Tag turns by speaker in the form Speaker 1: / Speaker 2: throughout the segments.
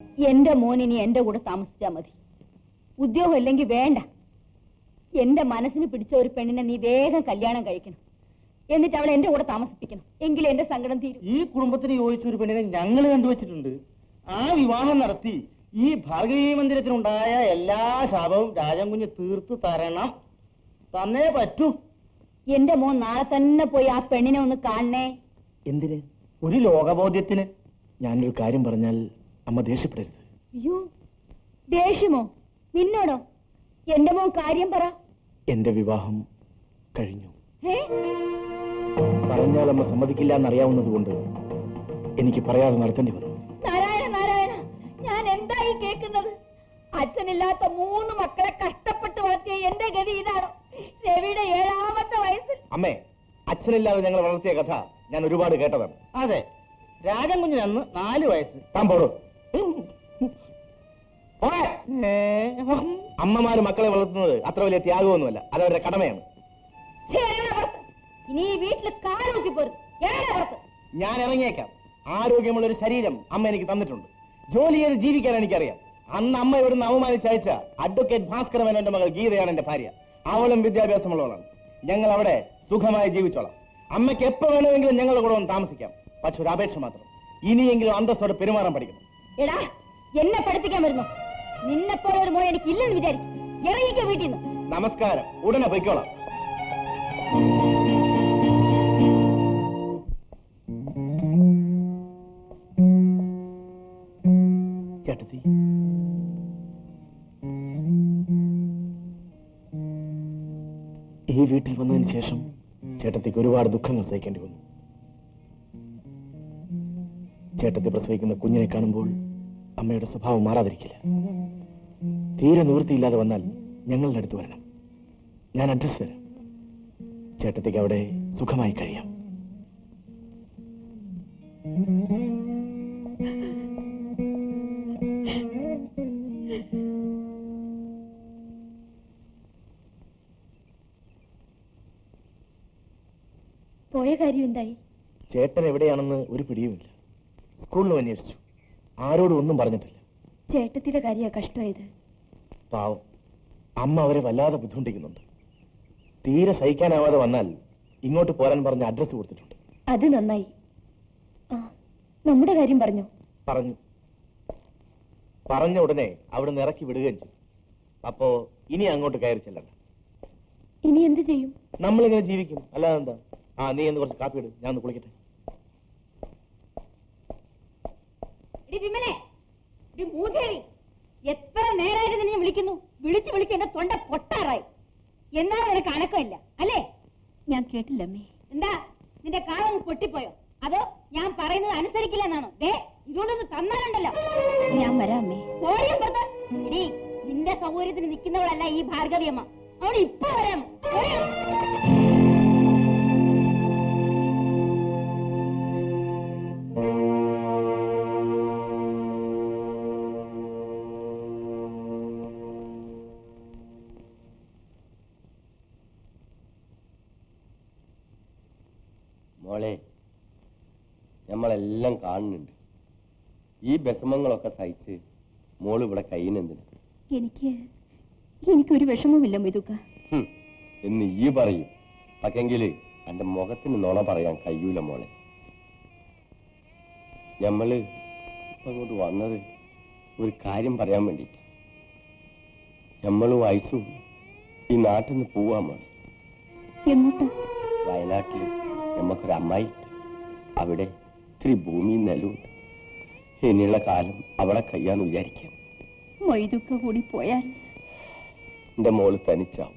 Speaker 1: എന്റെ മോൻ ഇനി എന്റെ കൂടെ താമസിച്ചാൽ മതി. ഉദ്യോഗം ഇല്ലെങ്കിൽ വേണ്ട. എന്റെ മനസ്സിന് പിടിച്ച ഒരു പെണ്ണിനെ നീ വേഗം കല്യാണം കഴിക്കണം. എന്നിട്ട് അവളെ എന്റെ കൂടെ താമസിപ്പിക്കണം. എങ്കിലും എന്റെ സങ്കടം തീരും.
Speaker 2: ഈ കുടുംബത്തിന് യോജിച്ച ഒരു പെണ്ണിനെ ഞങ്ങൾ കണ്ടുവച്ചിട്ടുണ്ട്. ആ വിവാഹം നടത്തി ഈ ഭാർഗവീ മന്ദിരത്തിനുണ്ടായ എല്ലാ ശാപവും രാജൻകുഞ്ഞ് തീർത്തു തരണം. തന്നേ പറ്റൂ.
Speaker 1: എന്റെ മോൻ നാളെ തന്നെ പോയി ആ പെണ്ണിനെ ഒന്ന് കാണണേ.
Speaker 2: എന്തിന്? ഒരു ലോകബോധ്യത്തിന്. ഞാനൊരു കാര്യം പറഞ്ഞാൽ അമ്മ ദേഷ്യപ്പെടരുത്.
Speaker 1: അയ്യോ, ദേഷ്യമോ? നിന്നോടോ? എന്റെ മോൻ കാര്യം പറ.
Speaker 2: എന്റെ വിവാഹം കഴിഞ്ഞു. പറഞ്ഞാൽ അമ്മ സമ്മതിക്കില്ല എന്നറിയാവുന്നത് കൊണ്ട് എനിക്ക് പറയാതെ നടത്തേണ്ടി വന്നു.
Speaker 1: നാരായണ നാരായണ, ഞാൻ എന്തായി കേൾക്കുന്നത്? അച്ഛനില്ലാത്ത 3 മക്കളെ കഷ്ടപ്പെട്ട് വളർത്തിയ എന്റെ ഗതി ഇതാണോ? രവിയുടെ 7ാമത്തെ വയസ്സിൽ.
Speaker 2: അമ്മേ, അച്ഛനില്ലാതെ ഞങ്ങൾ വളർത്തിയ കഥ ഞാൻ ഒരുപാട് കേട്ടതാണ്. അതെ, രാജൻകുഞ്ഞിന് അന്ന് 4 വയസ്സ്. താൻ പോടും. അമ്മമാര് മക്കളെ വളർത്തുന്നത് അത്ര വലിയ ത്യാഗമൊന്നുമല്ല, അതവരുടെ കടമയാണ്.
Speaker 1: ഇനി ഈ വീട്ടിൽ കാലൂക്കി പോരും.
Speaker 2: ഞാൻ ഇറങ്ങിയേക്കാം. ആരോഗ്യമുള്ള ഒരു ശരീരം അമ്മ എനിക്ക് തന്നിട്ടുണ്ട്. ജോലി ചെയ്ത് ജീവിക്കാൻ എനിക്കറിയാം. അന്ന് അമ്മ ഇവിടുന്ന് അവമാനിച്ചയച്ച അഡ്വക്കേറ്റ് ഭാസ്കര മേനോന്റെ മകൾ ഗീതയാണ് എന്റെ ഭാര്യ. അവളും വിദ്യാഭ്യാസമുള്ളവളാണ്. ഞങ്ങൾ അവിടെ സുഖമായി ജീവിച്ചോളാം. അമ്മയ്ക്ക് എപ്പോ വേണമെങ്കിലും ഞങ്ങളുടെ കൂടെ ഒന്ന് താമസിക്കാം. പക്ഷെ ഒരു അപേക്ഷ മാത്രം, ഇനിയെങ്കിലും അന്തസ്സോടെ പെരുമാറാൻ പഠിക്കണം.
Speaker 1: എടാ, എന്നെ പഠിപ്പിക്കാൻ വരുന്നു? നിന്നെപ്പോലെ ഒരു മോൻ എനിക്ക് ഇല്ലെന്ന് വിചാരിക്കും. ഇറങ്ങിക്കോ വീട്ടിൽ നിന്ന്.
Speaker 2: നമസ്കാരം. ഉടനെ പൊയ്ക്കോളാം. ചേട്ടത്തി, ഈ വീട്ടിൽ വന്നതിന് ശേഷം ചേട്ടത്തിക്ക് ഒരുപാട് ദുഃഖങ്ങൾ സഹിക്കേണ്ടി വന്നു. ചേട്ടത്തി പ്രസവിക്കുന്ന കുഞ്ഞിനെ കാണുമ്പോൾ അമ്മയുടെ സ്വഭാവം മാറാതിരിക്കില്ല. തീരെ നിവൃത്തിയില്ലാതെ വന്നാൽ ഞങ്ങളുടെ അടുത്ത് വരണം. ഞാൻ അഡ്രസ് തരാം. ചേട്ടത്തിക്ക് അവിടെ സുഖമായി കഴിയാം.
Speaker 1: പോയ കാര്യം എന്തായി?
Speaker 2: ചേട്ടൻ എവിടെയാണെന്ന് ഒരു പിടിയുമില്ല. സ്കൂളിലും അന്വേഷിച്ചു, ആരോടും ഒന്നും പറഞ്ഞിട്ടില്ല.
Speaker 1: ചേട്ടത്തിയുടെ കാര്യ കഷ്ടമായത്.
Speaker 2: പാവം, അമ്മ അവരെ വല്ലാതെ ബുദ്ധിമുട്ടിക്കുന്നുണ്ട്. തീരെ സഹിക്കാനാവാതെ വന്നാൽ ഇങ്ങോട്ട് പോരാൻ പറഞ്ഞ അഡ്രസ് കൊടുത്തിട്ടുണ്ട്.
Speaker 1: അത് നന്നായി. നമ്മുടെ കാര്യം പറഞ്ഞു.
Speaker 2: പറഞ്ഞ ഉടനെ അവിടെ നിന്ന് ഇറക്കി വിടുകയും ചെയ്തു. അപ്പോ ഇനി അങ്ങോട്ട് കയറി ചെല്ലണ്ട.
Speaker 1: ഇനി എന്ത് ചെയ്യും?
Speaker 2: നമ്മളിങ്ങനെ ജീവിക്കും, അല്ലാതെ എന്താ? നീ എന്ന് കുറച്ച് കാപ്പി ഇട്, ഞാൻ ഒന്ന് കുളിക്കട്ടെ.
Speaker 1: എത്ര നേരമായിട്ട് നീ വിളിക്കുന്നു? വിളിച്ച് എന്റെ തൊണ്ട പൊട്ടാറായി. എന്നാലും നിനക്ക് അനക്കമില്ല അല്ലേ? ഞാൻ കേട്ടില്ല അമ്മേ. എന്താ നിന്റെ കാലൊന്ന് പൊട്ടിപ്പോയോ? അതോ ഞാൻ പറയുന്നത് അനുസരിക്കില്ല എന്നാണോ? ഇതുകൊണ്ടൊന്ന് തന്നാലുണ്ടല്ലോ. ഞാൻ വരാം അമ്മേ. ഇനി നിന്റെ സൗകര്യത്തിന് നിൽക്കുന്നവളല്ല ഈ ഭാർഗവിയമ്മ. അവിടെ ഇപ്പൊ വരാം.
Speaker 3: മോളെ, നമ്മളെല്ലാം കാണുന്നുണ്ട്. ഈ വിഷമങ്ങളൊക്കെ സഹിച്ച് മോള് ഇവിടെ കഴിയുന്നെന്തിന്?
Speaker 1: എനിക്കൊരു വിഷമവുമില്ല മൊയ്തുക്ക
Speaker 3: എന്ന് ഈ പറയും. പക്ഷെങ്കില് എന്റെ മുഖത്തിന് നുണ പറയാൻ കഴിയൂല മോളെ. ഞമ്മള് അങ്ങോട്ട് വന്നത് ഒരു കാര്യം പറയാൻ വേണ്ടിട്ട്. നമ്മളും വയസ്സും ഈ നാട്ടിൽ നിന്ന് പോവാ മോളെ.
Speaker 1: എങ്ങോട്ട്?
Speaker 3: വയനാട്ടില് നമ്മക്കൊരു അമ്മായി, അവിടെ ഇത്തിരി ഭൂമിയും നിലവുണ്ട്. ഇനിയുള്ള കാലം അവിടെ കഴിയാന്ന് വിചാരിക്കാം.
Speaker 1: മൊയ്തുക്ക കൂടി പോയാൽ
Speaker 3: എന്റെ മോള് തനിച്ചാവും.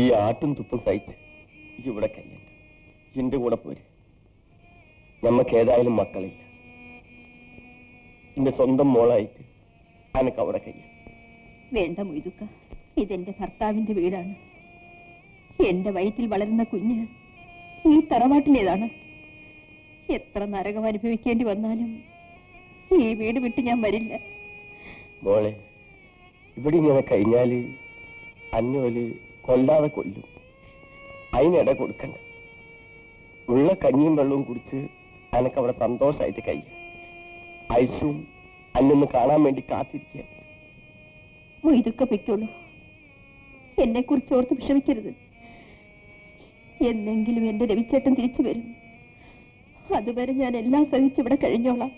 Speaker 3: ഈ ആട്ടും തുപ്പും സഹിച്ച് ഇവിടെ കഴിയണ്ട. എന്റെ കൂടെ പോര്. നമ്മക്ക് ഏതായാലും മക്കളില്ല. എന്റെ സ്വന്തം മോളായിട്ട് അനക്ക് അവിടെ കഴിയാം.
Speaker 1: വേണ്ട മൊയ്തുക്ക, ഇതെന്റെ ഭർത്താവിന്റെ വീടാണ്. എന്റെ വയറ്റിൽ വളരുന്ന കുഞ്ഞ് ഈ തറവാട്ടിലേതാണ്. എത്ര നരകം അനുഭവിക്കേണ്ടി വന്നാലും ഈ വീട് വിട്ട് ഞാൻ വരില്ല.
Speaker 3: മോളെ, ഇവിടെ ഇങ്ങനെ കഴിഞ്ഞാല് അന്നോല് കൊല്ലാതെ കൊല്ലും. അതിനിട കൊടുക്കണ്ട. ഉള്ള കഞ്ഞിയും വെള്ളവും കുടിച്ച് അനക്ക് അവിടെ സന്തോഷമായിട്ട് കഴിയാം. ഐസും അന്നൊന്ന് കാണാൻ വേണ്ടി കാത്തിരിക്കുക.
Speaker 4: മൊയ്തൊക്കെ പൊയ്ക്കോളൂ. എന്നെ കുറിച്ച് ഓർത്ത് വിഷമിക്കരുത്. എന്നെങ്കിലും എന്റെ രവിച്ചേട്ടൻ തിരിച്ചു വരും. അതുവരെ ഞാൻ എല്ലാം സഹിച്ചിവിടെ കഴിഞ്ഞോളാം.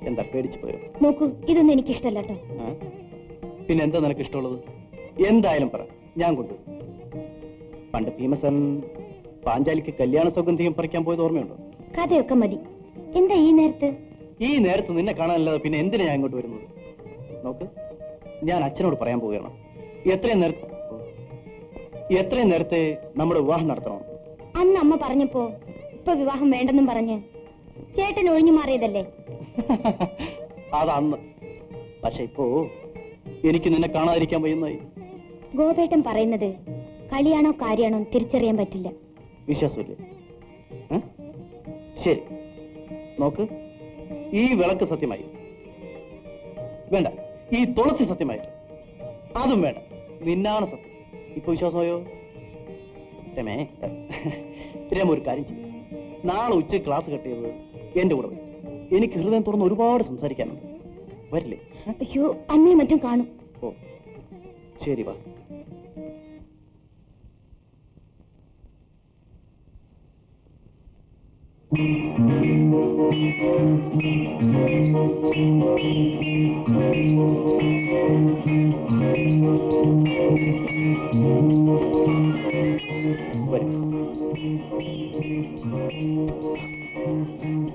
Speaker 2: എന്താ പേടിച്ചു പോയോ?
Speaker 1: നോക്കൂ, ഇതൊന്നും എനിക്കിഷ്ടല്ല കേട്ടോ.
Speaker 2: പിന്നെ എന്താ നിനക്ക് ഇഷ്ടമുള്ളത്? എന്തായാലും പറ, ഞാൻ കൊണ്ടുവരും. പണ്ട് ഭീമസൻ പാഞ്ചാലിക്ക് കല്യാണ സൗഗന്ധികം പറിക്കാൻ പോയത് ഓർമ്മയുണ്ടോ?
Speaker 1: കഥയൊക്കെ മതി. എന്താ ഈ നേരത്ത്?
Speaker 2: ഈ നേരത്ത് നിന്നെ കാണാനല്ലാതെ പിന്നെ എന്തിനാ ഞാൻ ഇങ്ങോട്ട് വരുന്നത്? നോക്ക്, ഞാൻ അച്ഛനോട് പറയാൻ പോവുകയാണ്. എത്രയും നേരത്തെ നമ്മുടെ വിവാഹം നടത്തണം.
Speaker 1: അന്ന് അമ്മ പറഞ്ഞപ്പോ ഇപ്പൊ വിവാഹം വേണ്ടെന്നും പറഞ്ഞ് ചേട്ടൻ ഒഴിഞ്ഞു മാറിയതല്ലേ?
Speaker 2: അതന്ന്. പക്ഷെ ഇപ്പോ എനിക്ക് നിന്നെ കാണാതിരിക്കാൻ വയ്യുന്നായി.
Speaker 1: ഗോപേട്ടൻ പറയുന്നത് കളിയാണോ കാര്യമാണോ തിരിച്ചറിയാൻ പറ്റില്ല.
Speaker 2: വിശ്വാസമില്ലേ? ശരി, നോക്ക്, ഈ വിളക്ക് സത്യമായി. വേണ്ട, ഈ തുളസി സത്യമായി. അതും വേണ്ട, നിന്നാണ് സത്യം. ഇപ്പൊ വിശ്വാസമായോ? രമേ, രമ ഒരു കാര്യം ചെയ്യും. നാളെ ഉച്ച ക്ലാസ് കട്ട് ചെയ്തത് എന്റെ കൂടെ വരും. എനിക്ക് ഹൃദയം തുറന്ന് ഒരുപാട് സംസാരിക്കാനുണ്ട്. വരില്ലേ?
Speaker 1: അയ്യോ, അമ്മയും മറ്റും കാണും.
Speaker 2: ഓ ശരി, വാ.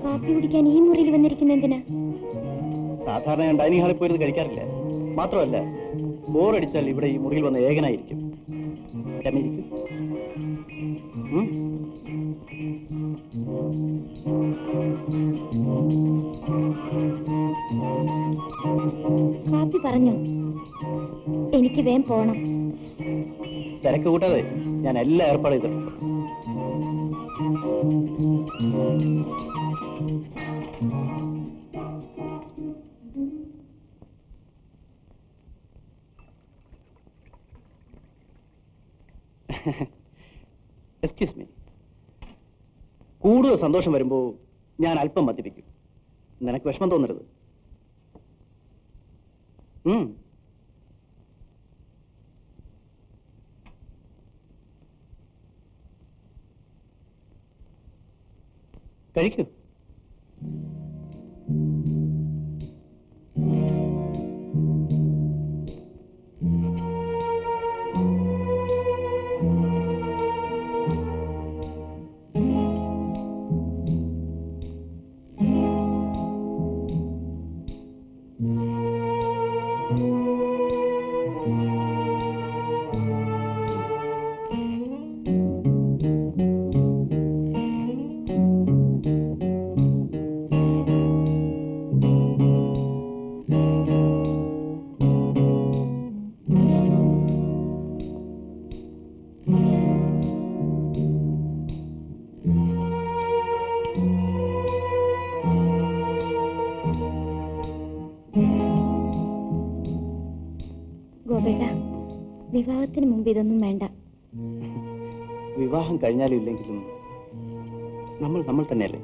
Speaker 1: കാപ്പി കുടിക്കാൻ ഈ മുറിയിൽ വന്നിരിക്കുന്ന എന്തിനാ?
Speaker 2: സാധാരണ ഞാൻ ഡൈനിങ് ഹാളിൽ പോയിരുന്ന് കഴിക്കാറില്ല. മാത്രമല്ല, ബോറടിച്ചാൽ ഇവിടെ ഈ മുറിയിൽ വന്ന ഏകനായിരിക്കും.
Speaker 1: കാപ്പി പറഞ്ഞു. എനിക്ക് വേഗം പോണം.
Speaker 2: തിരക്ക് കൂട്ടാതെ ഞാൻ എല്ലാം ഏർപ്പാട് ചെയ്തിട്ടുണ്ട്. Excuse me. കൂടുതൽ സന്തോഷം വരുമ്പോ ഞാൻ അല്പം മദ്യപിക്കും. നിനക്ക് വിഷമം തോന്നരുത്. കഴിക്കൂ.
Speaker 1: ഗോപേട്ട, വിവാഹത്തിന് മുമ്പ് ഇതൊന്നും വേണ്ട.
Speaker 2: വിവാഹം കഴിഞ്ഞാലും ഇല്ലെങ്കിലും നമ്മൾ തന്നെയല്ലേ?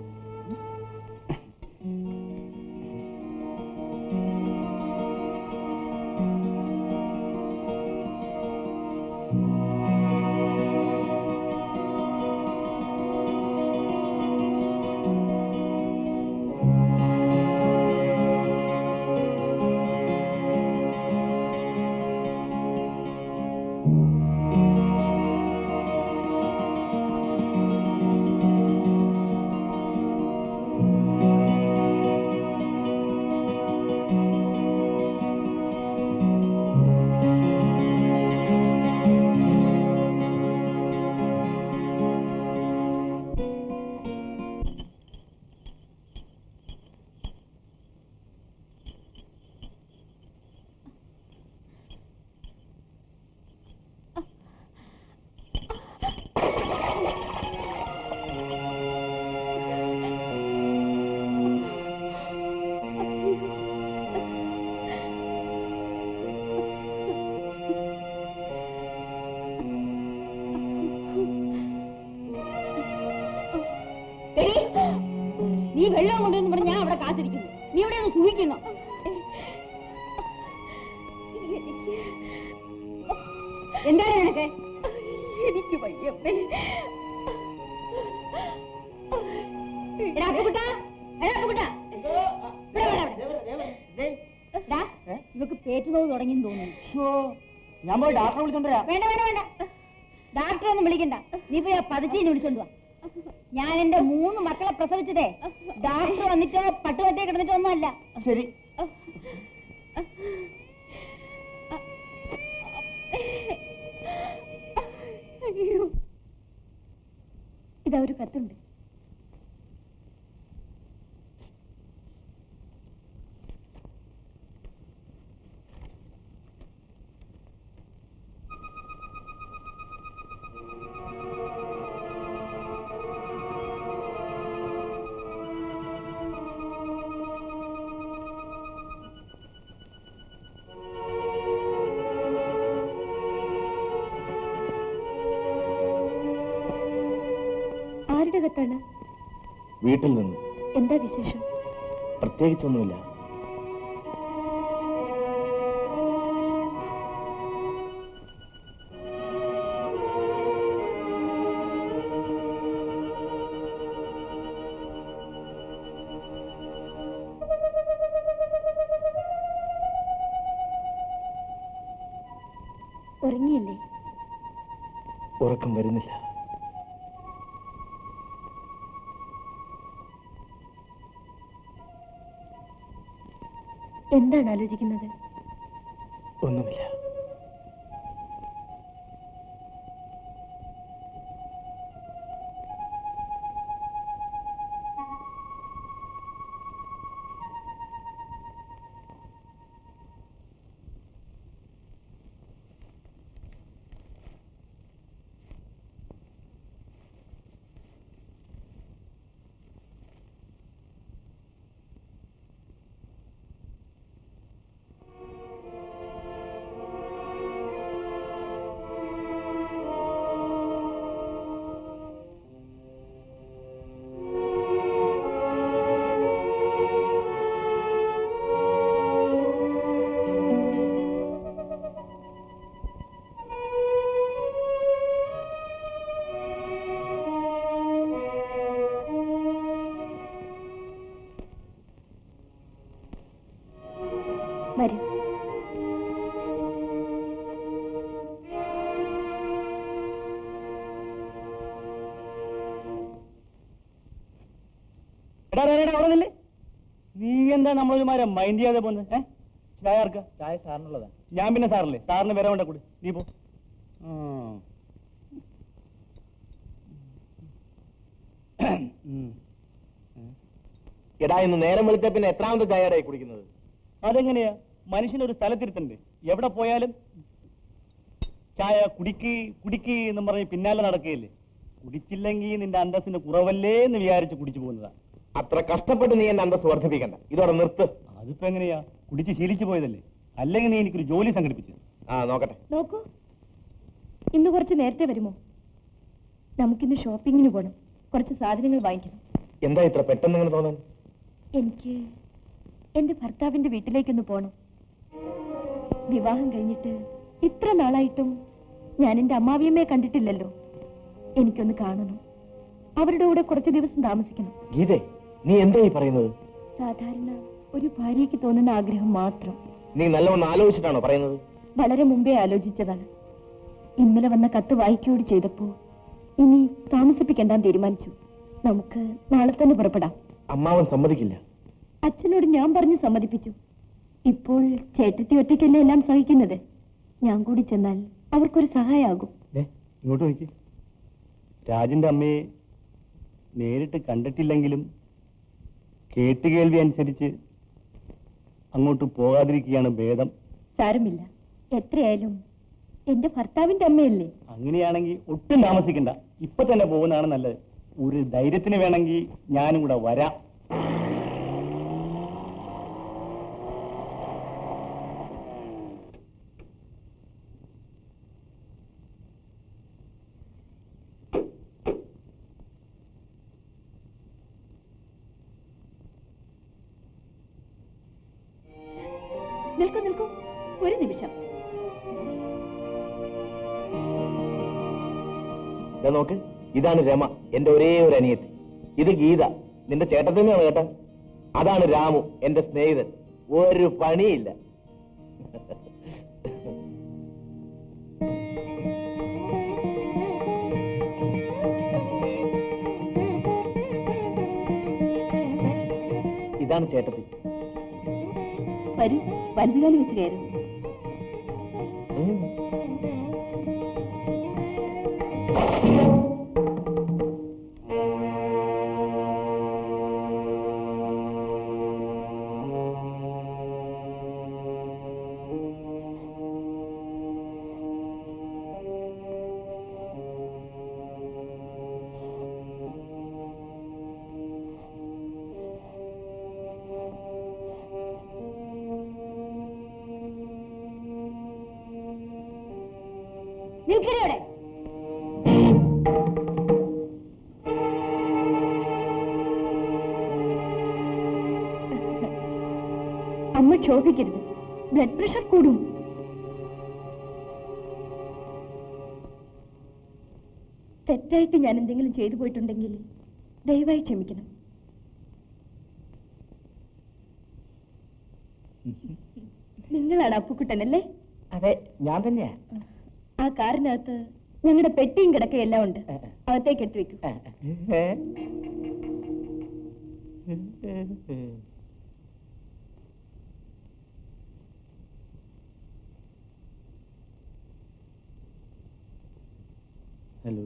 Speaker 1: എന്താണ് നിനക്ക്?
Speaker 4: എനിക്ക് വയ്യമ്മേ.
Speaker 1: എടാ അപ്പുകുട്ടാ, എടാ അപ്പുകുട്ടാ, ഇവക്ക് പേറ്റുനോവ് തുടങ്ങിയെന്ന് തോന്നുന്നു.
Speaker 2: ഞാൻ പോയി ഡാക്ടറെ വിളിച്ചോണ്ടരാ.
Speaker 1: വേണ്ട വേണ്ട വേണ്ട, ഡാക്ടറെ ഒന്നും വിളിക്കണ്ട. നീ പോയി ആ പതിച്ചീനെ വിളിച്ചോണ്ട് വാ. ഞാൻ എന്റെ 3 മക്കളെ പ്രസവിച്ചതേ ഡാക്ടർ വന്നിട്ടോ പട്ടുപറ്റേ കിടന്നിട്ടോ ഒന്നുമല്ല.
Speaker 2: ശരി.
Speaker 4: ഇതാ ഒരു കത്തുണ്ട്. ആരുടെ കത്താണ്?
Speaker 2: വീട്ടിൽ നിന്ന്.
Speaker 4: എന്താ വിശേഷം?
Speaker 2: പ്രത്യേകിച്ചൊന്നുമില്ല.
Speaker 4: ഉറങ്ങിയില്ലേ?
Speaker 2: ഉറക്കം വരുന്നില്ല.
Speaker 4: എന്താണ് ആലോചിക്കുന്നത്?
Speaker 2: ഒന്നുമില്ല.
Speaker 4: വരൂ.
Speaker 2: അവിടെ നീ എന്താ നമ്മളൊരുമാരെ മൈൻഡ് ചെയ്യാതെ പോകുന്നത്? ചായ ആർക്കാ? ചായ സാറിനുള്ളതാ. ഞാൻ പിന്നെ സാറല്ലേ, സാറിന് വരെ വേണ്ട കൂടി. നീ പോ. എടാ, ഇന്ന് നേരം വെളുത്ത പിന്നെ എത്രാമത്തെ ചായയായി കുടിക്കുന്നത്? അതെങ്ങനെയാ? മനുഷ്യനൊരു സ്ഥലത്തിരുത്തണ്ടേ? എവിടെ പോയാലും ചായ കുടിക്ക് എന്നും പറഞ്ഞ് പിന്നാലെ നടക്കുകയല്ലേ. കുടിച്ചില്ലെങ്കിൽ നിന്റെ അന്തസ്സിന് കുറവല്ലേ എന്ന് വിചാരിച്ച് കുടിച്ചു പോകുന്നതാ. അത്ര കഷ്ടപ്പെട്ട് നീ എന്റെ അന്തസ് വർദ്ധിപ്പിക്കണ്ട. ഇതോടെ നിർത്ത്. അതിപ്പോ എങ്ങനെയാ? കുടിച്ച് ശീലിച്ചു പോയതല്ലേ. അല്ലെങ്കിൽ നീ എനിക്കൊരു ജോലി സംഘടിപ്പിച്ചു. നോക്കട്ടെ.
Speaker 4: നോക്കൂ, ഇന്ന് കുറച്ച് നേരത്തെ വരുമോ? നമുക്കിന്ന് ഷോപ്പിങ്ങിന് പോകണം. കുറച്ച് സാധനങ്ങൾ വാങ്ങിക്കണം.
Speaker 2: എന്താ ഇത്ര പെട്ടെന്ന് ഇങ്ങനെ തോന്നാൻ?
Speaker 4: എനിക്ക് എന്റെ ഭർത്താവിന്റെ വീട്ടിലേക്കൊന്ന് പോകണം. വിവാഹം കഴിഞ്ഞിട്ട് ഇത്ര നാളായിട്ടും ഞാൻ എന്റെ അമ്മാവിയമ്മയെ കണ്ടിട്ടില്ലല്ലോ. എനിക്കൊന്ന് കാണണം. അവരുടെ കൂടെ കുറച്ച് ദിവസം താമസിക്കണം.
Speaker 2: ഗീതേ, നീ എന്തായി പറയുന്നത്?
Speaker 4: സാധാരണ ഒരു ഭാര്യയ്ക്ക് തോന്നുന്ന ആഗ്രഹം മാത്രം.
Speaker 2: നീ നല്ലവണ്ണം ആലോചിച്ചിട്ടാണോ പറയുന്നത്?
Speaker 4: വളരെ മുമ്പേ ആലോചിച്ചതാണ്. ഇന്നലെ വന്ന കത്ത് വായിക്കുകയോട് ചെയ്തപ്പോ ഇനി താമസിപ്പിക്കണ്ടാൻ തീരുമാനിച്ചു. നമുക്ക് നാളെ തന്നെ പുറപ്പെടാം.
Speaker 2: അമ്മാവൻ സമ്മതിക്കില്ല.
Speaker 4: അച്ഛനോട് ഞാൻ പറഞ്ഞു സമ്മതിപ്പിച്ചു. ഇപ്പോൾ ചേട്ടത്തി ഒറ്റയ്ക്കല്ലേ എല്ലാം സഹിക്കുന്നത്. ഞാൻ കൂടി ചെന്നാൽ അവർക്കൊരു സഹായമാകും.
Speaker 2: ഇങ്ങോട്ട് നോക്കി. രാജന്റെ അമ്മയെ നേരിട്ട് കണ്ടിട്ടില്ലെങ്കിലും കേട്ടുകേൾവി അനുസരിച്ച് അങ്ങോട്ട് പോകാതിരിക്കുകയാണ് ഭേദം.
Speaker 4: സാരമില്ല, എത്രയായാലും എന്റെ ഭർത്താവിന്റെ അമ്മയല്ലേ.
Speaker 2: അങ്ങനെയാണെങ്കിൽ ഒട്ടും താമസിക്കണ്ട, ഇപ്പൊ തന്നെ പോകുന്നതാണ് നല്ലത്. ഒരു ധൈര്യത്തിന് വേണമെങ്കിൽ ഞാനും കൂടെ വരാം.
Speaker 4: നിൽക്കൂ, ഒരു നിമിഷം.
Speaker 2: നോക്ക്, ഇതാണ് രമ, എന്റെ ഒരേ ഒരു അനിയത്തി. ഇത് ഗീത, നിന്റെ ചേട്ടത്തിനാണ് കേട്ടോ. അതാണ് രാമു, എന്റെ സ്നേഹിതൻ. ഒരു പണിയില്ല. ഇതാണ് ചേട്ടത്തി.
Speaker 4: വരൂ, വലുതുകാലി വെച്ച് കയറും.
Speaker 1: നിൽക്കണേ.
Speaker 4: അമ്മ ക്ഷോഭിക്കരുത്, ബ്ലഡ് പ്രഷർ കൂടും. തെറ്റായിട്ട് ഞാൻ എന്തെങ്കിലും ചെയ്തു പോയിട്ടുണ്ടെങ്കിൽ ദയവായി ക്ഷമിക്കണം. നിങ്ങളാണ് അപ്പുക്കുട്ടനല്ലേ?
Speaker 2: അതെ, ഞാൻ തന്നെയാ.
Speaker 4: ആ കാറിനകത്ത് ഞങ്ങളുടെ പെട്ടിയും കിടക്കയെല്ലാം ഉണ്ട്, അകത്തേക്ക് എടുത്തു വെക്കൂ.
Speaker 2: ഹലോ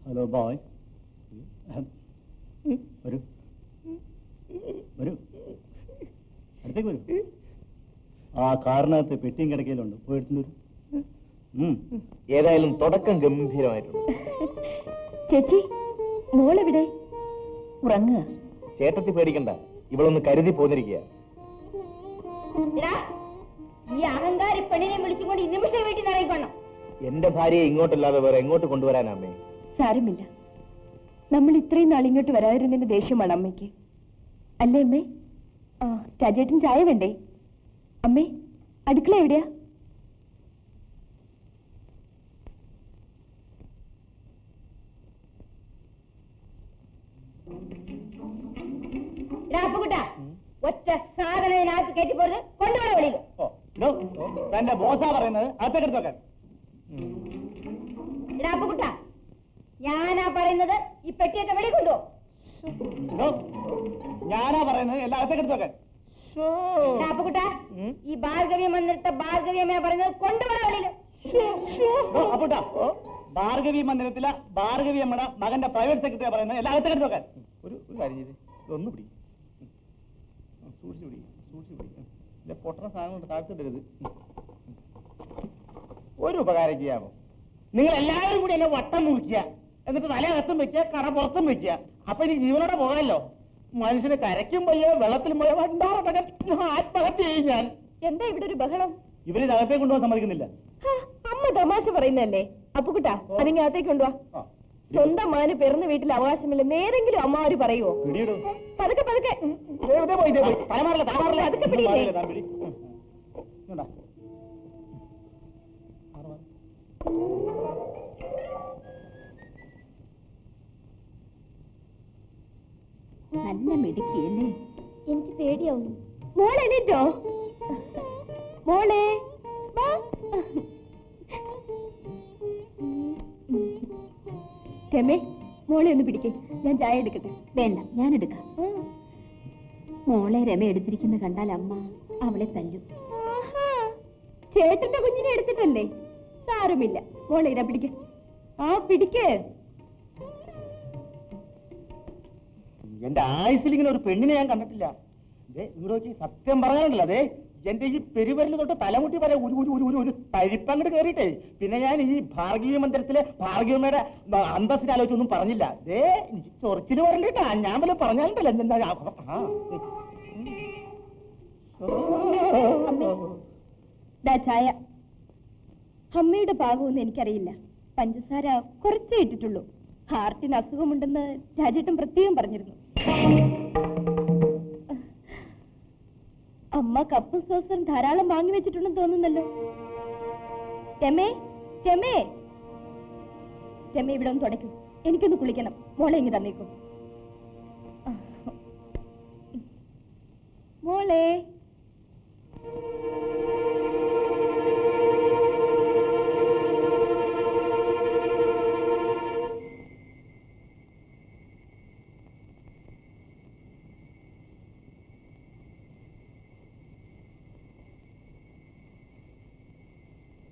Speaker 2: ഹലോ ബോയ്, വരൂ വരൂ, അടുത്തേക്ക് വരൂ. ആ കാറിനകത്ത് പെട്ടിയും കിടക്കയിലുണ്ട്, പോയി എടുത്തു. ഏതായാലും തുടക്കം ഗംഭീരമായിട്ടുണ്ട്.
Speaker 4: ചേച്ചി, മോളെവിടെ? ഉറങ്ങുക.
Speaker 2: ചേട്ടത്തി പേടിക്കണ്ട, ഇവളൊന്ന് കരുതി പോന്നിരിക്കുക.
Speaker 1: ഈ അഹങ്കാരി പെണ്ണിനെ വിളിച്ചുകൊണ്ട് ഈ നിമിഷം വീട്ടിൽ നിറയിക്കൊള്ളണം.
Speaker 2: എന്റെ ഭാര്യയെ ഇങ്ങോട്ടല്ലാതെ വേറെ എങ്ങോട്ട് കൊണ്ടുവരാനമ്മേ?
Speaker 4: സാരമില്ല, നമ്മൾ ഇത്രയും നാൾ ഇങ്ങോട്ട് വരാതിരുന്നതിന്റെ ദേഷ്യമാണ് അമ്മയ്ക്ക്, അല്ലേ അമ്മേ? ആ, രാജേട്ടൻ ചായ വേണ്ടേ? അമ്മേ, അടുക്കള എവിടെയാ?
Speaker 1: ഒറ്റ സാധനം ഇതിനകത്ത് കയറ്റിപ്പോയത് കൊണ്ടുപോയി വെളിയിൽ.
Speaker 2: തന്റെ ബോസാ പറയുന്നത് അകത്തേക്കെടുത്ത്
Speaker 1: രാപ്പുകുട്ട, ഞാനാ പറയുന്നത് ഈ പെട്ടിയൊക്കെ വെളിയിൽ കൊണ്ടുപോ.
Speaker 2: ഞാനാ പറയുന്നത് എല്ലാം അകത്തേക്കെടുത്ത് വെക്കാൻ.
Speaker 1: രാപ്പുകുട്ട, ഈ ഭാർഗവ്യം വന്നിട്ട് ഭാർഗവ്യമ്മ പറയുന്നത് കൊണ്ടുപോയി വെളിയിൽ.
Speaker 2: അപ്പൂട്ടാ, ഭാർഗവി മന്ദിരത്തിലെ ഭാർഗവി അമ്മയുടെ മകന്റെ പ്രൈവറ്റ് സെക്രട്ടറി പറയുന്നത് എല്ലാം അകത്തേക്കെടുത്ത് വെക്കാൻ. ഒരു കാര്യം ചെയ്ത് ഒന്ന് പിടി, സൂക്ഷിച്ചു പിടി, സൂക്ഷിച്ചു പിടി. പൊട്ടണ സാധനം താഴ്ത്തിട്ടരുത്. ഒരു ഉപകാരം ചെയ്യാമോ? നിങ്ങൾ എല്ലാവരും കൂടി എന്നെ വട്ടം മുറിക്കുക, എന്നിട്ട് തലയകത്തും വെക്കുക, കട പുറത്തും വെക്കുക. അപ്പൊ എനിക്ക് ജീവനോടെ പോകാമല്ലോ. മനുഷ്യന് കരയ്ക്കും പോയോ വെള്ളത്തിലും പോയോ ആത്മഹത്യ ചെയ്യും ഞാൻ.
Speaker 4: എന്താ ഇവിടെ ഒരു ബഹളം?
Speaker 2: ഇവര് അകത്തേക്ക് കൊണ്ടുപോകാൻ സമ്മതിക്കുന്നില്ല.
Speaker 4: അമ്മ തമാശ പറയുന്നല്ലേ? അപ്പുകുട്ടാ, അതിങ്ങ അകത്തേക്ക് കൊണ്ടുപോവാ. സ്വന്തം മാന് പിറന്ന വീട്ടിൽ അവകാശമില്ലെന്ന് ഏതെങ്കിലും അമ്മമാര് പറയുവോ? പതുക്കെ പതുക്കെ പതുക്കെ പിടിയില്ലേ? നല്ല മിടുക്കിയല്ലേ? എനിക്ക് പേടിയാവുന്നു. മോളെ എണീറ്റോ? മോളെ രമേ, മോളെ ഒന്ന് പിടിക്കേ, ഞാൻ ചായ എടുക്കട്ടെ. വേണ്ട, ഞാൻ എടുക്കാം. മോളെ രമ എടുത്തിരിക്കുന്ന കണ്ടാൽ അമ്മ അവളെ തല്ലും. ചേട്ടന്റെ കുഞ്ഞിനെ എടുത്തിട്ടല്ലേ? സാരമില്ല, മോളെ ഇതാ പിടിക്ക. ആ പിടിക്ക്.
Speaker 2: എന്റെ ആയുസിൽ ഇങ്ങനെ ഒരു പെണ്ണിനെ ഞാൻ കണ്ടിട്ടില്ല. ഇവിടെ സത്യം പറയാനുണ്ടല്ലോ, അതെ എന്റെ ഈ പെരുവരൽ തൊട്ട് തലമുട്ടി വരെ ഒരു തരിപ്പങ്ങട് കയറിയിട്ടേ പിന്നെ ഞാൻ ഈ ഭാർഗവീയ മന്ദിരത്തിലെ ഭാർഗവമ്മയുടെ അന്തസ്സിനെ ആലോചിച്ചൊന്നും പറഞ്ഞില്ല. അതേ എനിക്ക് ചൊറിച്ചിന് വരല്ലേട്ടാ, ഞാൻ വല്ല പറഞ്ഞാലുണ്ടല്ലോ.
Speaker 4: ചായ അമ്മയുടെ പാകമൊന്നും എനിക്കറിയില്ല. പഞ്ചസാര കുറച്ചേ ഇട്ടിട്ടുള്ളൂ. ഹാർട്ടിന് അസുഖമുണ്ടെന്ന് രാജേട്ടൻ പ്രത്യേകം പറഞ്ഞിരുന്നു. അമ്മ കപ്പും സോസും ധാരാളം വാങ്ങി വെച്ചിട്ടുണ്ടെന്ന് തോന്നുന്നല്ലോ. രമേ രമേ രമേ ഇവിടെ ഒന്ന് തുടയ്ക്കൂ, എനിക്കൊന്ന് കുളിക്കണം. മോളെ ഇങ്ങ് തന്നേക്കൂ. മോളെ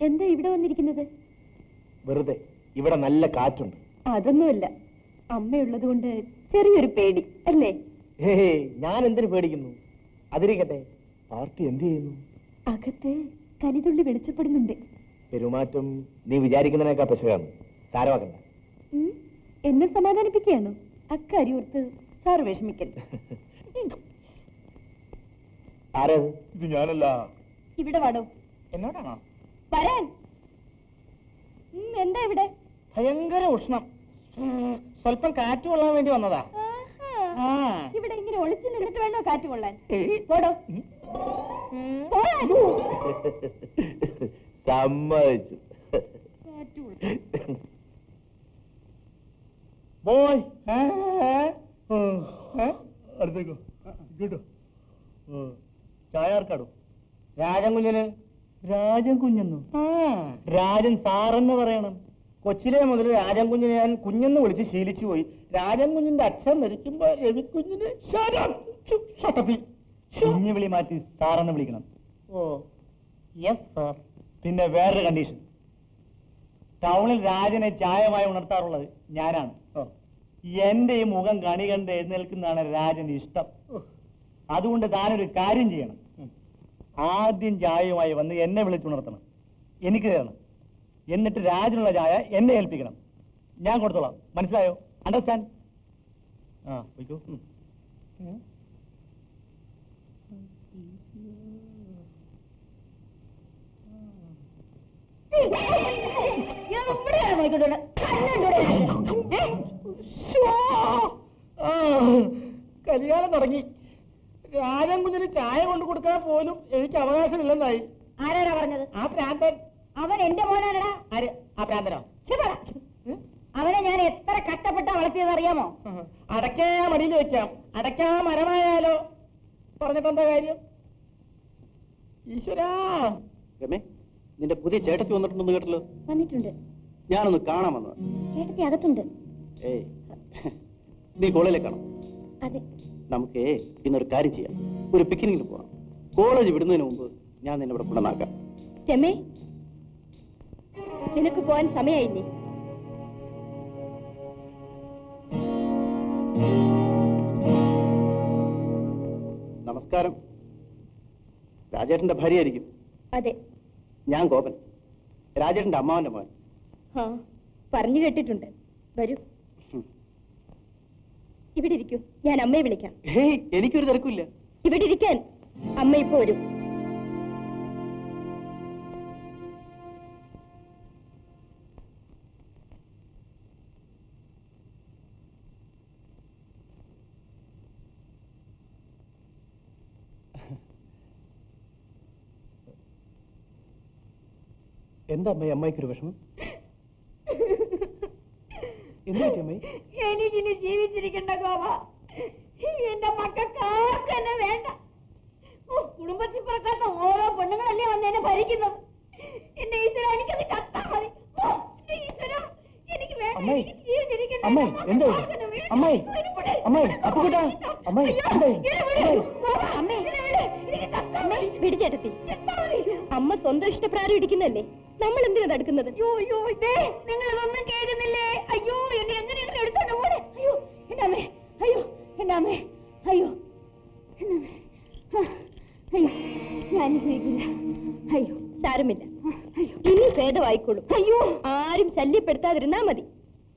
Speaker 4: എന്താ ഇവിടെ വന്നിരിക്കുന്നത്?
Speaker 2: വെറുതെ. ഇവിടെ നല്ല കാറ്റുണ്ട്.
Speaker 4: അതൊന്നുമല്ല, അമ്മയുള്ളത് കൊണ്ട് ചെറിയൊരു പേടി അല്ലേ?
Speaker 2: ഞാൻ എന്തിനു പേടിക്കുന്നു? അതിരിക്കട്ടെ, പാർട്ടി എന്ത് ചെയ്യുന്നു?
Speaker 4: അകത്ത് കലിതുള്ളി വെളിച്ചപ്പെടുന്നുണ്ട്.
Speaker 2: പെരുമാറ്റം നീ വിചാരിക്കുന്നതിനേക്കാൾ പെശകാണ്. സാരമാക്കണ്ട.
Speaker 4: എന്നെ സമാധാനിപ്പിക്കുകയാണോ? അക്കാര്യോർത്ത് സാറ് വിഷമിക്കല്ല.
Speaker 2: ആരത്? ഇത് ഞാനല്ല.
Speaker 4: ഇവിടെ വാടോ.
Speaker 2: എന്നോടാണോ?
Speaker 4: വരാൻ. എന്താ ഇവിടെ?
Speaker 2: ഭയങ്കര ഉഷ്ണം. സ്വല്പം കാറ്റ് കൊള്ളാൻ വേണ്ടി വന്നതാ.
Speaker 4: ഇവിടെ ഇങ്ങനെ ഒളിച്ചു നിന്നിട്ട് വേണോ കാറ്റ് കൊള്ളാൻ? പോടോ.
Speaker 2: സമ്മതിച്ചു. ബോയ് അടുത്തേക്കോ. കേട്ടോ, ചായ ആർക്കാടോ? രാജൻ കുഞ്ഞന്. രാജൻ കുഞ്ഞെന്നു? രാജൻ സാറെന്ന് പറയണം. കൊച്ചിലെ മുതൽ രാജൻ കുഞ്ഞിനെ ഞാൻ കുഞ്ഞെന്ന് വിളിച്ച് ശീലിച്ചു പോയി. രാജൻ കുഞ്ഞിന്റെ അച്ഛൻ മരിക്കുമ്പോ രവിക്കുഞ്ഞിന് കുഞ്ഞു വിളി മാറ്റി സാറെന്ന് വിളിക്കണം. Oh yes sir. പിന്നെ വേറൊരു കണ്ടീഷൻ, ടൗണിൽ രാജനെ ചായമായി ഉണർത്താറുള്ളത് ഞാനാണ്. എന്റെ ഈ മുഖം കണി കണ്ട് എഴുന്നേൽക്കുന്നതാണ് രാജന് ഇഷ്ടം. അതുകൊണ്ട് താനൊരു കാര്യം ചെയ്യണം. ആദ്യം ചായയുമായി വന്ന് എന്നെ വിളിച്ചുണർത്തണം, എനിക്ക് തരണം. എന്നിട്ട് രാജനുള്ള ചായ എന്നെ ഏൽപ്പിക്കണം. ഞാൻ കൊടുത്തോളാം. മനസ്സിലായോ? അണ്ടർസ്റ്റാൻഡ്? ആ പോയിക്കോ. കലികാലം തുടങ്ങി. രാജൻ കുഞ്ഞിന് ചായ കൊണ്ടു കൊടുക്കാൻ പോലും എനിക്ക് അവകാശമില്ലെന്നായി.
Speaker 1: ആരാടാ പറഞ്ഞത്?
Speaker 2: ആ പ്രാന്തൻ.
Speaker 1: അവൻ എന്റെ മോനാണടാ.
Speaker 2: ആര്? ആ പ്രാന്തനോ?
Speaker 1: അവനെ ഞാൻ എത്ര കഷ്ടപ്പെട്ടാ വളർത്തിയത് അറിയാമോ?
Speaker 2: അടയ്ക്കാ മടിയിൽ വെക്കാം, അടയ്ക്കാ മരമായാലോ. പറഞ്ഞിട്ടെന്താ കാര്യം? ഈശ്വരാ.
Speaker 3: രമേ, നിന്റെ പുതിയ ചേട്ടത്തി വന്നിട്ടുണ്ടെന്ന് കേട്ടല്ലോ.
Speaker 4: വന്നിട്ടുണ്ട്.
Speaker 3: ഞാനൊന്ന് കാണാൻ വന്നത്.
Speaker 4: ചേട്ടത്തി അകത്തുണ്ട്.
Speaker 3: ഏയ്, നീ കോളേജിലേക്കാണോ?
Speaker 4: അതെ.
Speaker 3: നമുക്ക് ഇന്നൊരു കാര്യം ചെയ്യാം, ഒരു പിക്നിക്കിന് പോവാം. കോളേജ് വിടുന്നതിന് മുമ്പ് ഞാൻ നിന്നെ ഇവിടെ കൊണ്ടുവന്നാക്കാം.
Speaker 4: രമേ, നിനക്ക് പോവാൻ സമയമായില്ലേ?
Speaker 3: നമസ്കാരം. രാജേട്ടന്റെ ഭാര്യയായിരിക്കും.
Speaker 4: അതെ.
Speaker 3: ഞാൻ ഗോപൻ, രാജേട്ടന്റെ അമ്മാവന്റെ മോൻ.
Speaker 4: ആ, പറഞ്ഞു കേട്ടിട്ടുണ്ട്. വരൂ, ഇവിടെ ഇരിക്കൂ. ഞാൻ അമ്മയെ വിളിക്കാം.
Speaker 3: ഹേയ്, എനിക്കൊരു തിരക്കില്ല.
Speaker 4: ഇവിടെ ഇരിക്കാൻ. അമ്മ ഇപ്പൊ വരും.
Speaker 2: എന്താ അമ്മ അമ്മയ്ക്കൊരു വിഷമം? എന്താ അമ്മ?
Speaker 1: എനിക്കിനി ജീവിച്ചിരിക്കണ്ട ഗോപ. എന്റെ മക്കൾക്ക് ആർക്കും എന്നെ വേണ്ട. കുടുംബത്തിൽ പിറക്കാത്ത ഓരോ പെണ്ണുങ്ങളല്ലേ വന്ന് എന്നെ ഭരിക്കുന്നത്. എന്റെ ഈശ്വര, എനിക്കത് ചത്താ മതി. ഈശ്വര, എനിക്ക് വേണ്ട.
Speaker 4: വിടിച്ചേട്ടത്തി, അമ്മ സ്വന്തം ഇഷ്ടപ്രകാരം ഇടിക്കുന്നല്ലേ, നമ്മൾ എന്തിനാ തടുക്കുന്നത്?
Speaker 1: നിങ്ങളൊന്നും കേൾക്കുന്നില്ലേ? അയ്യോ, എന്നെ എങ്ങനെയെങ്കിലും എടുത്തോണ്ട് പോടെ. അയ്യോ എന്റെ അമ്മേ, അയ്യോ എന്റെ അമ്മേ, അയ്യോ അയ്യോ, ഞാൻ ചെയ്യില്ല.
Speaker 4: അയ്യോ, സാരമില്ല, ഇനി ഭേദമായിക്കോളും.
Speaker 1: അയ്യോ,
Speaker 4: ആരും ശല്യപ്പെടുത്താതിരുന്നാ മതി.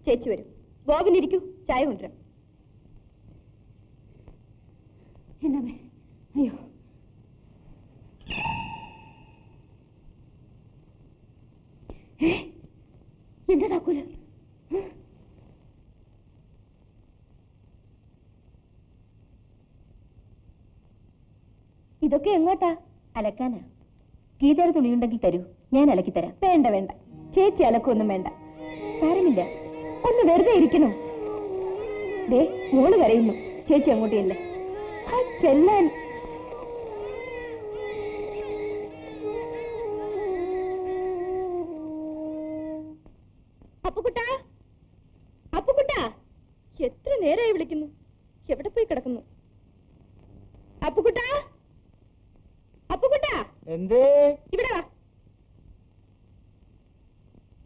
Speaker 4: ചേച്ചി വരും. ഗോപനിരിക്കൂ, ചായ കൊണ്ടുവരാം.
Speaker 1: എന്റെ അമ്മേ, അയ്യോ. എന്താ താക്കൂല്?
Speaker 4: ഇതൊക്കെ എങ്ങോട്ടാ? അലക്കാനാ. ഗീതയുടെ തുണിയുണ്ടെങ്കിൽ തരൂ, ഞാൻ അലക്കി തരാം. വേണ്ട വേണ്ട, ചേച്ചി അലക്കൊന്നും വേണ്ട. സാരമില്ല, ഒന്ന് വെറുതെ ഇരിക്കണം. ദേ മോള് കരയുന്നു, ചേച്ചി അങ്ങോട്ടില്ല. ചെല്ലാൻ.
Speaker 1: അപ്പുകുട്ടാ, അപ്പുകുട്ടാ, എത്ര നേരമായി വിളിക്കുന്നു, എവിടെ പോയി കിടക്കുന്നു? അപ്പുകുട്ടാ, അപ്പുകുട്ടാ,
Speaker 2: എന്തേ
Speaker 1: ഇവിടെ വാ.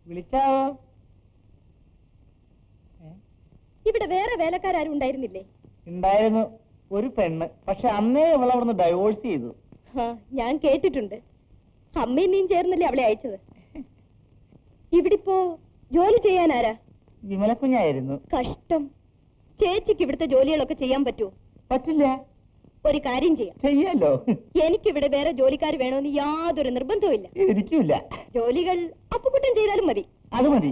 Speaker 2: വിളിച്ചാവോ?
Speaker 1: ഇവിടെ വേറെ വേലക്കാരും ഉണ്ടായിരുന്നില്ലേ?
Speaker 2: ഉണ്ടായിരുന്നു, ഒരു പെണ്ണ്. പക്ഷെ അന്നേ അവൾ അവിടുന്ന് ഡൈവോഴ്സ് ചെയ്തു.
Speaker 1: ഞാൻ കേട്ടിട്ടുണ്ട്. അമ്മയും നീയും ചേർന്നല്ലേ അവളെ അയച്ചത്. ഇവിടിപ്പോ ജോലി ചെയ്യാനാരാ?
Speaker 2: വിമലക്കുഞ്ഞായിരുന്നു.
Speaker 1: കഷ്ടം. ചേച്ചിക്ക് ഇവിടുത്തെ ജോലികളൊക്കെ ചെയ്യാൻ പറ്റുമോ?
Speaker 2: പറ്റില്ല.
Speaker 1: ഒരു കാര്യം ചെയ്യാം.
Speaker 2: ചെയ്യല്ലോ.
Speaker 1: എനിക്കിവിടെ വേറെ ജോലിക്കാർ വേണമെന്ന് യാതൊരു നിർബന്ധവുമില്ല.
Speaker 2: എനിക്കില്ല.
Speaker 1: ജോലികൾ അപ്പുകുട്ടൻ ചെയ്താലും മതി.
Speaker 2: അത് മതി.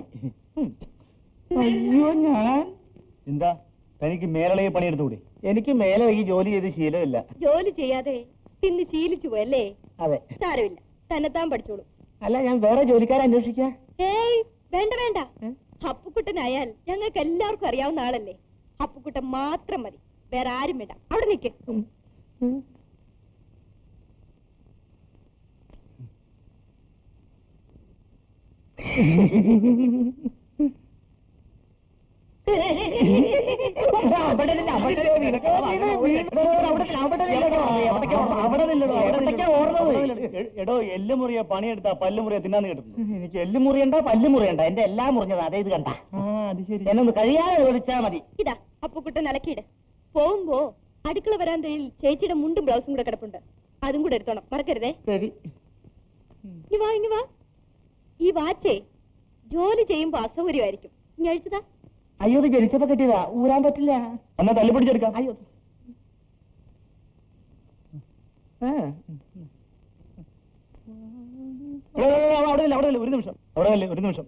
Speaker 2: അയ്യോ, ഞാൻ എന്താ? തനിക്ക് മേലളയെ പണിയെടുത്തുകൂടെ? എനിക്ക് മേലളകി ജോലി ചെയ്ത് ശീലമില്ല.
Speaker 1: ജോലി ചെയ്യാതെ തിന്ന് ശീലിച്ചു പോയല്ലേ?
Speaker 2: അതെ.
Speaker 1: സാരമില്ല, തന്നെത്താൻ പഠിച്ചോളൂ.
Speaker 2: അല്ല, ഞാൻ വേറെ ജോലിക്കാരെ അന്വേഷിക്കാം.
Speaker 1: ഏയ് വേണ്ട വേണ്ട. അപ്പുക്കുട്ടനായാൽ ഞങ്ങൾക്ക് എല്ലാവർക്കും അറിയാവുന്ന ആളല്ലേ. അപ്പുക്കുട്ടൻ മാത്രം മതി, വേറെ ആരും വേണ്ട. അവിടെ നിൽക്ക്.
Speaker 2: എടോ, എല്ലുമുറിയ പണിയെടുത്താ പല്ലുമുറിയ തിന്നാന്ന് കേട്ടിട്ടുണ്ട്. എനിക്ക് എല്ലുമുറിയണ്ട പല്ലുമുറിയണ്ട, എന്റെ എല്ലാം മുറിഞ്ഞത്. അതേ ഇത് കണ്ട. അത് ശരി. എന്നൊന്ന് കഴിയാതെ ചോദിച്ചാ മതി.
Speaker 1: ഇതാ അപ്പുക്കുട്ടൻ അലക്കിയിട്. പോകുമ്പോ അടുക്കള വരാന്തയിൽ ചേച്ചിയുടെ മുണ്ടും ബ്ലൗസും കൂടെ കിടപ്പുണ്ട്, അതും കൂടെ എടുത്തോണം, മറക്കരുതേ.
Speaker 2: ശരി.
Speaker 1: ഇനി വാ, ഇനി വാ. ഈ വാച്ചേ ജോലി ചെയ്യുമ്പോ അസൗകര്യമായിരിക്കും. ഇനി അഴിച്ചതാ.
Speaker 2: അയ്യോ, ഇത് ജനിച്ചപ്പോ കെട്ടിയതാ, ഊരാൻ പറ്റില്ല. എന്നാ തല്ലിപ്പിടിച്ചെടുക്കാം. അയ്യോ, അവിടെ അവിടെ ഒരു നിമിഷം. അവിടെ അല്ലേ, ഒരു നിമിഷം.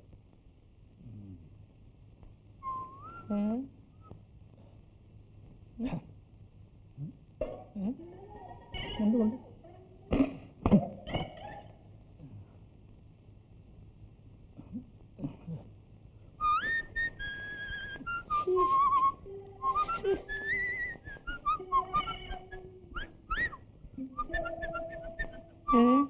Speaker 2: എന്തുകൊണ്ട്? Mm-hmm.